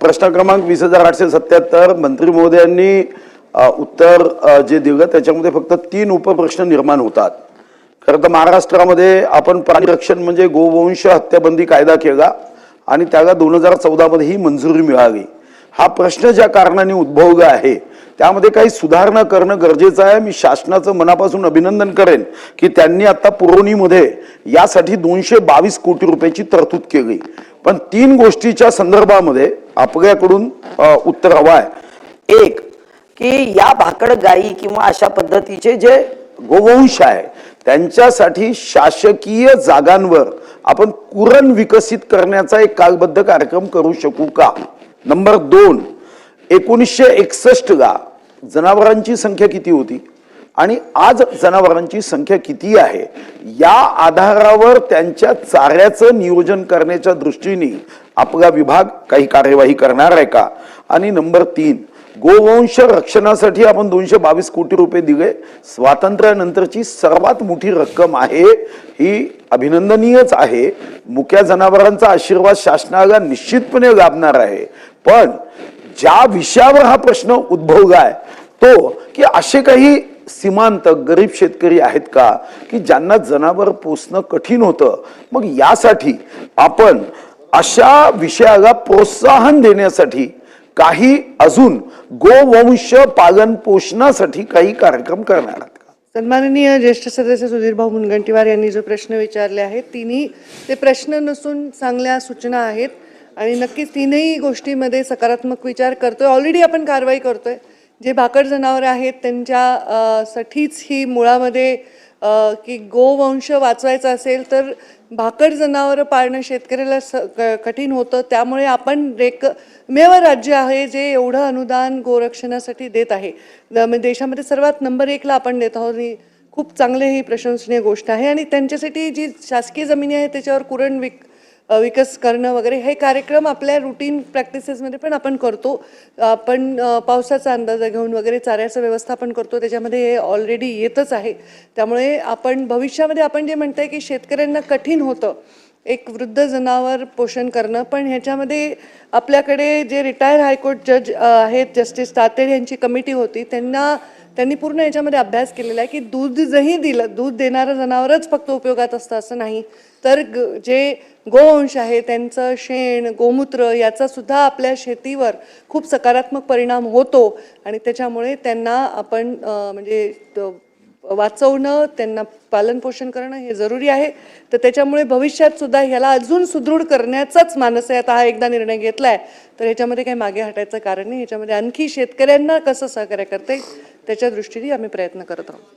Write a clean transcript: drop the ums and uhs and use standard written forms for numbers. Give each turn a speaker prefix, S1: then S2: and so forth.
S1: प्रश्न क्रमांक 20,877 मंत्री महोदयांनी उत्तर जे दिलं त्याच्यामध्ये फक्त 3 उपप्रश्न निर्माण होतात। खरं तर महाराष्ट्रामध्ये आपण प्राणी रक्षण म्हणजे गोवंश हत्याबंदी कायदा केला आणि त्याला 2014 मध्ये ही मंजुरी मिळाली। हा प्रश्न ज्या कारणाने उद्भवला आहे त्यामध्ये काही सुधारणा करणं गरजेचं आहे। मी शासनाचं मनापासून अभिनंदन करेन की त्यांनी आता पुरवणीमध्ये यासाठी 222 कोटी रुपयाची तरतूद केली। पण 3 गोष्टीच्या संदर्भामध्ये आपल्याकडून उत्तर हवं आहे।
S2: एक की या भाकड गायी किंवा अशा पद्धतीचे जे
S1: गोवंश आहे त्यांच्यासाठी शासकीय जागांवर आपण कुरण विकसित करण्याचा एक कालबद्ध कार्यक्रम करू शकू का। नंबर 2, 1961 ला जनावरांची संख्या किती होती आणि आज जनावरांची संख्या किती आहे या आधारावर त्यांच्या चाऱ्याचं नियोजन करण्याच्या दृष्टीने आपला विभाग काही कार्यवाही करणार आहे का। आणि नंबर 3, गोवंश रक्षणासाठी आपण 222 कोटी रुपये दिले, स्वातंत्र्यानंतरची सर्वात मोठी रक्कम आहे, ही अभिनंदनीयच आहे। मुक्या जनावरांचा आशीर्वाद शासनाला निश्चितपणे लाभणार आहे। पण ज्या विषयावर हा प्रश्न उद्भवलाय तो की असे काही सीमांत गरीब शेतकरी आहेत का की ज्यांना जनावर पोसणं कठीण होतं, मग यासाठी आपण अशा विषयाला प्रोत्साहन देण्यासाठी काही अजून गोवंश पालन पोषणासाठी काही कार्यक्रम करणार आहात का।
S3: सन्माननीय ज्येष्ठ सदस्य सुधीर भाऊ मुनगंटीवार यांनी जो प्रश्न विचारले आहेत तिन्ही ते प्रश्न नसून चांगल्या सूचना आहेत आणि नक्कीच तीनही गोष्टींमध्ये सकारात्मक विचार करतोय। ऑलरेडी आपण कारवाई करतोय। जे भाकड जनावर आहेत त्यांच्या साठीच ही मुळामध्ये की गोवंश वाचवायचा असेल तर भाकड जनावर पाळणं शेतकऱ्याला कठीण होतं। त्यामुळे आपण एकमेव राज्य आहे जे एवढं अनुदान गोरक्षणासाठी देत आहे। देशामध्ये सर्वात नंबर 1 ला आपण देत आहोत। खूप चांगले ही प्रशंसनीय गोष्ट आहे आणि त्यांच्यासाठी जी शासकीय जमिनी आहे त्याच्यावर कुरण विकास करणं वगैरे हे कार्यक्रम आपल्या रुटीन प्रॅक्टिसेसमध्ये पण आपण करतो। आपण पावसाचा अंदाज घेऊन वगैरे चाऱ्याचं व्यवस्थापन करतो, त्याच्यामध्ये हे ऑलरेडी येतच आहे। त्यामुळे आपण भविष्यामध्ये आपण जे म्हणताय की शेतकऱ्यांना कठीण होतं एक वृद्ध जनावर पोषण करणं, पण ह्याच्यामध्ये आपल्याकडे जे रिटायर हायकोर्ट जज आहेत जस्टिस तातेड यांची कमिटी होती, त्यांनी पूर्ण याच्यामध्ये अभ्यास केलेला आहे की दूध जरी दिलं, दूध देणारं जनावरच फक्त उपयोगात असतं असं नाही, तर जे गोवंश आहे त्यांचं शेण गोमूत्र याचा सुद्धा आपल्या शेतीवर खूप सकारात्मक परिणाम होतो आणि त्याच्यामुळे त्यांना आपण म्हणजे वाचवणं, त्यांना पालन पोषण करणं हे जरुरी आहे। तर त्याच्यामुळे भविष्यात सुद्धा ह्याला अजून सुदृढ करण्याचाच मानस आहे। आता हा एकदा निर्णय घेतलाय तर ह्याच्यामध्ये काही मागे हटायचं कारण नाही। ह्याच्यामध्ये आणखी शेतकऱ्यांना कसं सहकार्य करता येईल त्याच्या दृष्टीने आम्ही प्रयत्न करत आहोत।